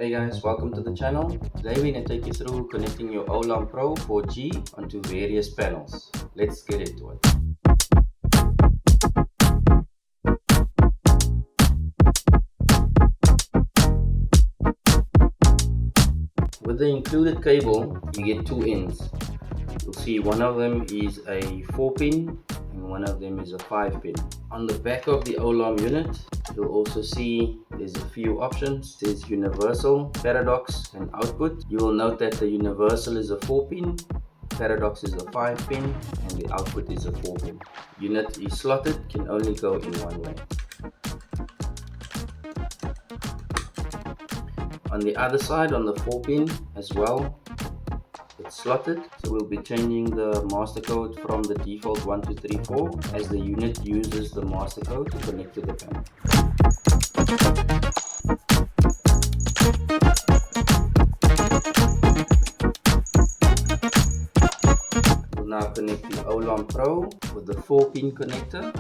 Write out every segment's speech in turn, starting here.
Hey guys, welcome to the channel. Today we're going to take you through connecting your Olarm Pro 4G onto various panels. Let's get into it. With the included cable, you get two ends. You'll see one of them is a 4-pin and one of them is a 5-pin. On the back of the Olarm unit, you'll also see there's a few options. There's universal, paradox and output. You will note that the universal is a 4-pin, paradox is a 5-pin and the output is a 4-pin. Unit is slotted, can only go in one way. On the other side, on the 4-pin as well, it's slotted, so we'll be changing the master code from the default 1234 as the unit uses the master code to connect to the panel. We'll now connect the Olarm Pro with the 4-pin connector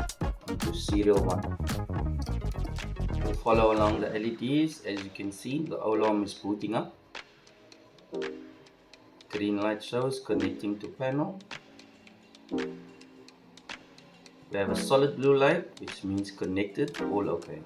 onto serial 1. We'll follow along the LEDs. As you can see, the Olarm is booting up. Green light shows connecting to panel. We have a solid blue light, which means connected, all okay.